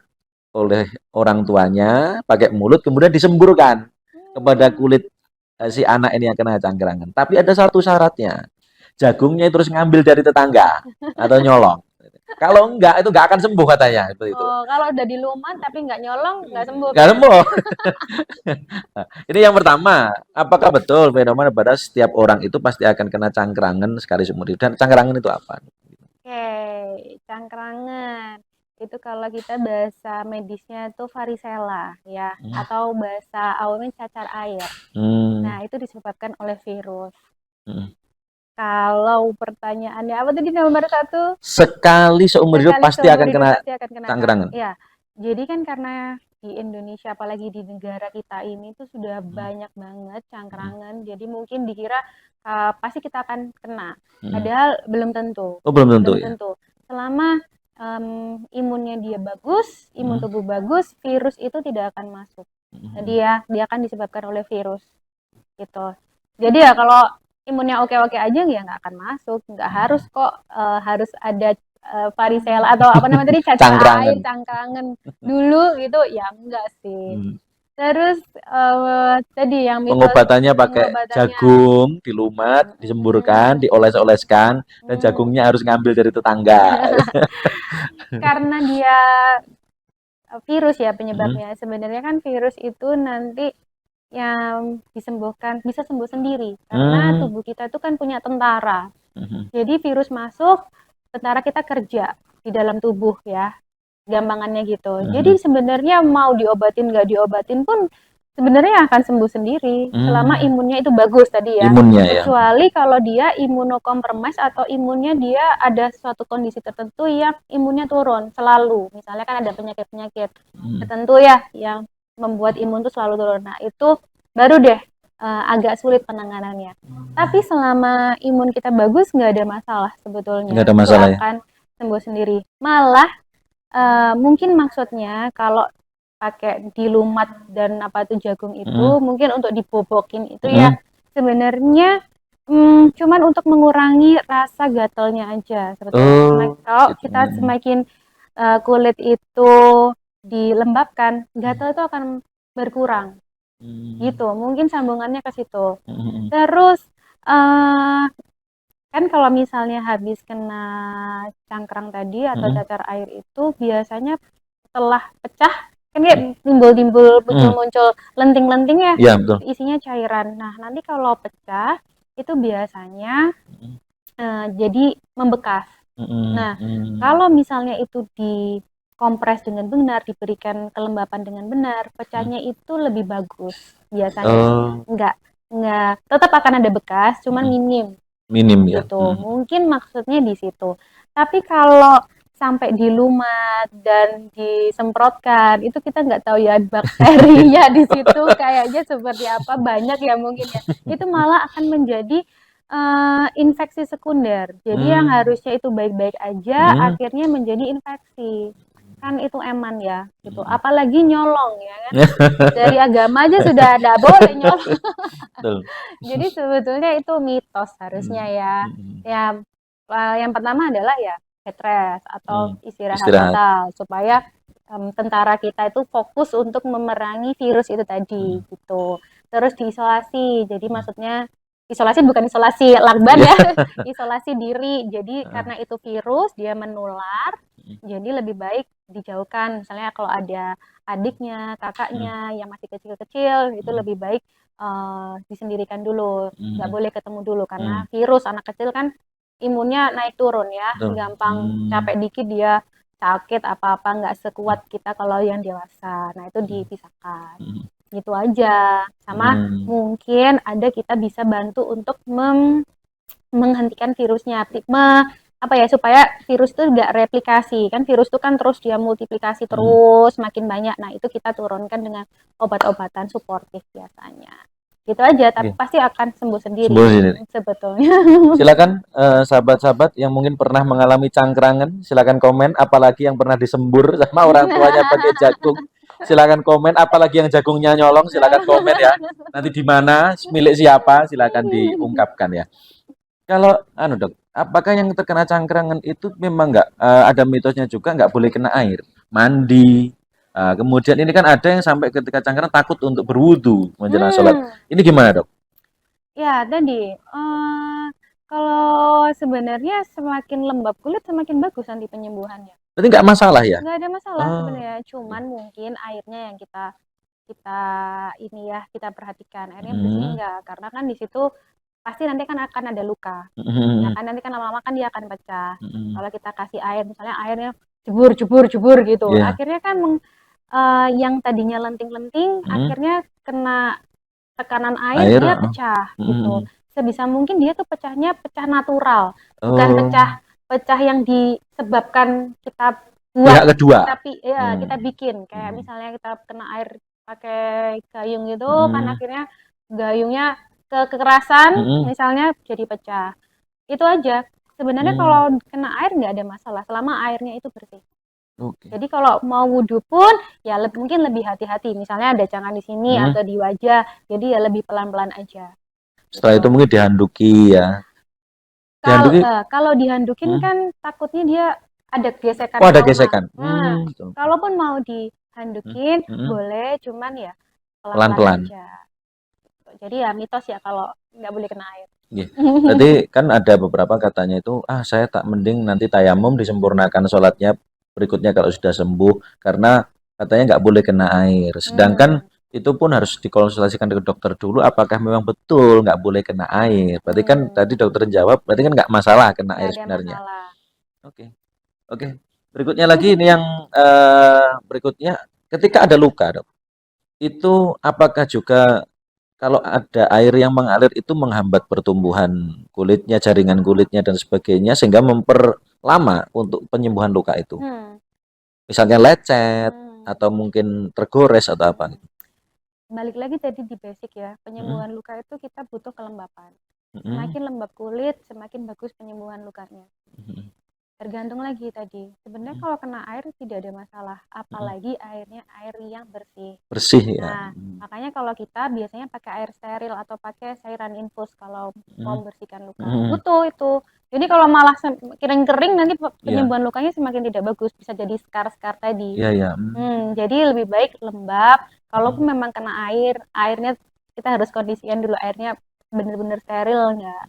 oleh orang tuanya pakai mulut, kemudian disemburkan kepada kulit si anak ini yang kena cangkrangan. Tapi ada satu syaratnya, jagungnya terus ngambil dari tetangga atau nyolong. Kalau enggak, itu enggak akan sembuh katanya seperti itu. Oh, kalau udah dilumat tapi nggak nyolong nggak sembuh Enggak berarti. sembuh. Ini yang pertama, apakah betul fenomena pada setiap orang itu pasti akan kena cangkrangan sekali seumur hidup? Dan cangkrangan itu apa? Oke, cangkrangan. Itu kalau kita bahasa medisnya itu varicella ya, atau bahasa awamnya cacar air. Hmm, Nah, itu disebabkan oleh virus. hmm. Kalau pertanyaannya apa tadi nomor satu? Sekali seumur hidup Sekali pasti seumur akan hidup kena pasti akan kena cangkrangan. ya. Jadi kan karena di Indonesia apalagi di negara kita ini tuh sudah banyak banget cangkrangan. Jadi mungkin dikira pasti kita akan kena. Hmm. Padahal belum tentu. Oh, belum tentu Belum ya. tentu. Selama imunnya dia bagus, imun Hmm. tubuh bagus, virus itu tidak akan masuk. Jadi ya dia akan disebabkan oleh virus gitu. Jadi ya kalau imunnya oke-oke aja ya nggak akan masuk, nggak harus kok harus ada varicella atau apa namanya tadi cacar air, Cangkrangan. cangkrangan dulu gitu ya enggak sih. Hmm. Terus tadi yang mitos Pengobatannya pakai pengobatannya jagung, dilumat, disemburkan, mm, dioles-oleskan, dan mm, jagungnya harus ngambil dari tetangga. karena dia virus ya Hmm. penyebabnya. Sebenarnya kan virus itu nanti yang disembuhkan bisa sembuh sendiri karena Hmm. tubuh kita itu kan punya tentara. Hmm. Jadi virus masuk, tentara kita kerja di dalam tubuh ya, gampangannya gitu. Hmm. Jadi sebenarnya mau diobatin nggak diobatin pun sebenarnya akan sembuh sendiri selama Hmm. imunnya itu bagus tadi ya. Imunnya ya. Kecuali kalau dia imunokompromis atau imunnya dia ada suatu kondisi tertentu yang imunnya turun selalu. Misalnya kan ada penyakit-penyakit Hmm. tertentu ya yang membuat imun tuh selalu turun. Nah, itu baru deh agak sulit penanganannya. Tapi selama imun kita bagus nggak ada masalah sebetulnya. Nggak ada Itu masalah ya. akan sembuh sendiri. Malah mungkin maksudnya kalau pakai dilumat dan apa tuh jagung itu mungkin untuk dibobokin itu ya sebenarnya cuman untuk mengurangi rasa gatalnya aja sebetulnya. Oh, Kalau gitu. kita semakin kulit itu dilembabkan, gatal itu akan berkurang. Gitu. Mungkin sambungannya ke situ. Terus eh kan kalau misalnya habis kena cangkrang tadi atau cacar air itu biasanya setelah pecah kan kayak timbul-timbul muncul-muncul lenting-lenting ya, Iya, betul. isinya cairan. Nah, nanti kalau pecah itu biasanya jadi membekas. Nah, kalau misalnya itu dikompres dengan benar, diberikan kelembapan dengan benar, pecahnya itu lebih bagus biasanya. Oh, Enggak, tetap akan ada bekas, cuman minim minim ya. gitu. Mungkin maksudnya di situ. Tapi kalau sampai dilumat dan disemprotkan, itu kita nggak tahu ya bakterinya di situ kayaknya seperti apa, banyak ya mungkin ya. Itu malah akan menjadi infeksi sekunder. Jadi yang harusnya itu baik-baik aja, akhirnya menjadi infeksi. Kan itu eman ya, gitu. Apalagi nyolong ya kan. Dari agama aja sudah ada boleh nyolong. Betul. Jadi sebetulnya itu mitos harusnya ya. Ya, yang pertama adalah ya bed rest atau istirahat Istirahat. total supaya tentara kita itu fokus untuk memerangi virus itu tadi gitu. Terus diisolasi. Jadi maksudnya isolasi bukan isolasi lakban ya, isolasi diri. Jadi karena itu virus dia menular, jadi lebih baik dijauhkan. Misalnya kalau ada adiknya, kakaknya yang masih kecil-kecil itu lebih baik disendirikan dulu, nggak boleh ketemu dulu karena virus anak kecil kan imunnya naik turun ya, Betul. gampang capek dikit dia sakit apa-apa nggak sekuat kita kalau yang dewasa. Nah itu dipisahkan. Gitu aja. Sama mungkin ada kita bisa bantu untuk menghentikan virusnya, apa ya supaya virus itu nggak replikasi kan virus itu kan terus dia multiplikasi terus makin banyak. Nah itu kita turunkan dengan obat-obatan suportif biasanya. Gitu aja, tapi pasti akan sembuh sendiri Sembuh sendiri. sebetulnya. Silakan sahabat-sahabat yang mungkin pernah mengalami cangkrangan, silakan komen. Apalagi yang pernah disembur sama orang tuanya pakai jagung, silakan komen. Apalagi yang jagungnya nyolong, silakan komen ya. Nanti di mana, milik siapa, silakan diungkapkan ya. Kalau dok, apakah yang terkena cangkrangan itu memang nggak ada mitosnya juga nggak boleh kena air, mandi. Kemudian ini kan ada yang sampai ketika cangkrangan takut untuk berwudu menjelang sholat. Ini gimana dok? Ya tadi kalau sebenarnya semakin lembab kulit semakin bagus nanti penyembuhannya. Berarti nggak masalah ya? Nggak ada masalah Oh, sebenarnya, cuman mungkin airnya yang kita kita ini ya kita perhatikan airnya bersih enggak karena kan di situ pasti nanti kan akan ada luka ya kan nanti kan lama-lama kan dia akan pecah kalau kita kasih air misalnya airnya jebur jebur jebur gitu Iya. akhirnya kan yang tadinya lenting-lenting akhirnya kena tekanan air Air. dia pecah gitu sebisa mungkin dia tuh pecahnya pecah natural bukan Oh, pecah pecah yang disebabkan kita pihak buat kedua. tapi ya kita bikin kayak misalnya kita kena air pakai gayung gitu kan akhirnya gayungnya kekerasan misalnya jadi pecah itu aja sebenarnya kalau kena air nggak ada masalah selama airnya itu bersih Oke. jadi kalau mau wudhu pun ya mungkin lebih hati-hati misalnya ada cangan di sini atau di wajah jadi ya lebih pelan-pelan aja Setelah itu gitu. mungkin dihanduki ya. Kalau Dihanduki. kalau dihandukin kan takutnya dia ada gesekan Oh, ada aroma. gesekan. Nah, Betul. kalaupun mau dihandukin boleh, cuman ya pelan-pelan Pelan-pelan. aja. Jadi ya mitos ya kalau nggak boleh kena air. Iya. Berarti kan ada beberapa katanya itu, saya tak mending nanti tayamum disempurnakan sholatnya berikutnya kalau sudah sembuh, karena katanya nggak boleh kena air. Sedangkan itu pun harus dikonsultasikan ke dokter dulu, apakah memang betul nggak boleh kena air. Berarti kan tadi dokter jawab, berarti kan nggak masalah kena Nggak air ada sebenarnya. masalah. Oke, oke. Berikutnya lagi ini yang berikutnya, ketika ada luka, dok, itu apakah juga kalau ada air yang mengalir itu menghambat pertumbuhan kulitnya, jaringan kulitnya dan sebagainya sehingga memperlama untuk penyembuhan luka itu. Hmm. Misalnya lecet Hmm. atau mungkin tergores atau apa gitu. Balik lagi tadi di basic ya, penyembuhan luka itu kita butuh kelembapan. Semakin lembab kulit, semakin bagus penyembuhan lukanya. Tergantung lagi tadi. Sebenarnya Mm, kalau kena air tidak ada masalah, mm. apalagi airnya air yang bersih. Bersih ya. Nah, makanya kalau kita biasanya pakai air steril atau pakai cairan infus kalau mau Mm, membersihkan luka. mm. Butuh itu. Jadi kalau malah kering-kering nanti Iya, penyembuhan lukanya semakin tidak bagus, bisa jadi skar-skar tadi. iya, iya. Jadi lebih baik lembab. Kalaupun Mm, memang kena air, airnya kita harus kondisikan dulu airnya benar-benar steril nggak.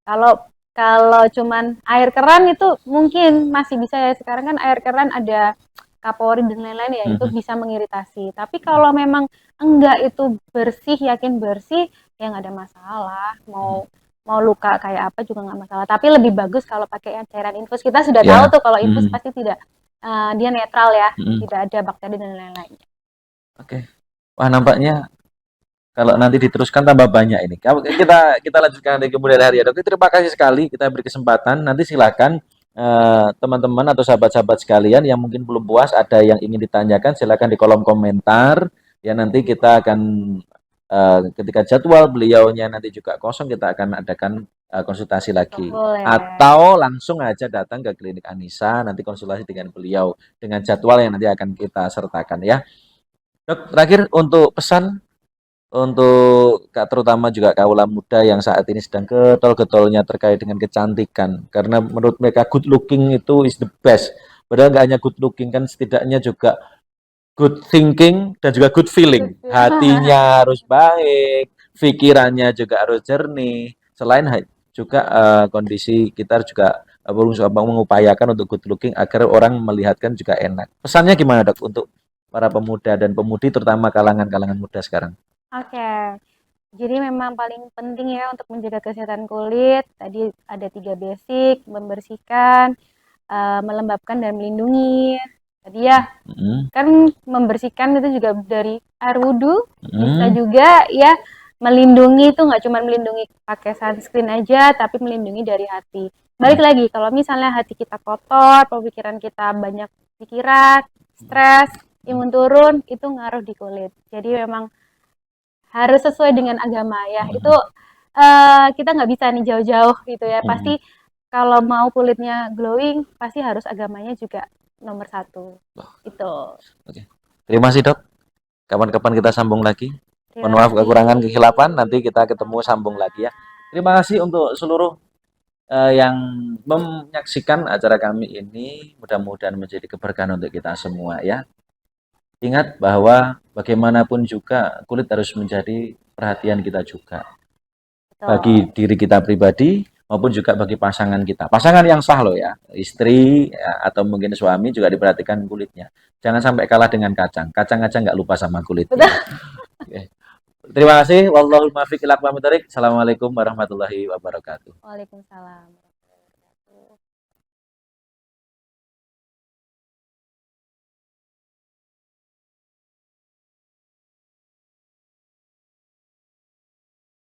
Kalau kalau cuman air keran itu mungkin masih bisa ya. Sekarang kan air keran ada kapori dan lain-lain ya, itu mm, bisa mengiritasi. Tapi kalau memang enggak itu bersih, yakin bersih, ya nggak ada masalah. mm. Mau mau luka kayak apa juga nggak masalah. Tapi lebih bagus kalau pakai yang cairan infus. Kita sudah tahu Ya. tuh kalau infus Mm, pasti tidak dia netral ya, mm. tidak ada bakteri dan lain-lain. Oke. Wah, nampaknya kalau nanti diteruskan tambah banyak ini. Kita kita lanjutkan di kemudian hari ya, Dok. Terima kasih sekali kita beri kesempatan. Nanti silakan teman-teman atau sahabat-sahabat sekalian yang mungkin belum puas, ada yang ingin ditanyakan, silakan di kolom komentar. Ya nanti kita akan ketika jadwal beliaunya nanti juga kosong, kita akan adakan konsultasi lagi. Boleh. Atau langsung aja datang ke klinik Anissa, nanti konsultasi dengan beliau dengan jadwal yang nanti akan kita sertakan ya. Dok, terakhir untuk pesan untuk terutama juga kaula muda yang saat ini sedang getol-getolnya terkait dengan kecantikan, karena menurut mereka good looking itu is the best, padahal nggak hanya good looking, kan setidaknya juga good thinking dan juga good feeling, hatinya harus baik, pikirannya juga harus jernih, selain juga kondisi kita juga berusaha mengupayakan untuk good looking agar orang melihatkan juga enak. Pesannya gimana, Dok, untuk para pemuda dan pemudi terutama kalangan-kalangan muda sekarang? Oke. Jadi memang paling penting ya untuk menjaga kesehatan kulit. Tadi ada 3 basic, membersihkan, melembabkan dan melindungi. Tadi ya, Mm, kan membersihkan itu juga dari air wudhu, bisa mm, juga ya melindungi itu nggak cuma melindungi pakai sunscreen aja, tapi melindungi dari hati. Balik mm, lagi, kalau misalnya hati kita kotor, pemikiran kita banyak pikiran, stres, imun turun, itu ngaruh di kulit. Jadi memang harus sesuai dengan agama ya. Itu mm, kita nggak bisa nih jauh-jauh gitu ya. Pasti mm. kalau mau kulitnya glowing, pasti harus agamanya juga nomor satu. Itu. Oke. Terima kasih, Dok. Kapan-kapan kita sambung lagi. Mohon Terima maaf kasih. kekurangan kehilapan, nanti kita ketemu sambung Sama-sama. lagi ya. Terima kasih untuk seluruh yang menyaksikan acara kami ini. Mudah-mudahan menjadi keberkahan untuk kita semua ya. Ingat bahwa bagaimanapun juga kulit harus menjadi perhatian kita juga. Bagi Betul. diri kita pribadi maupun juga bagi pasangan kita. Pasangan yang sah loh ya, istri ya, atau mungkin suami juga diperhatikan kulitnya. Jangan sampai kalah dengan kacang. Kacang aja nggak lupa sama kulitnya. Betul. Oke. Terima kasih. Wallahul muwaffiq ila aqwamit thoriq. Assalamualaikum warahmatullahi wabarakatuh. Waalaikumsalam.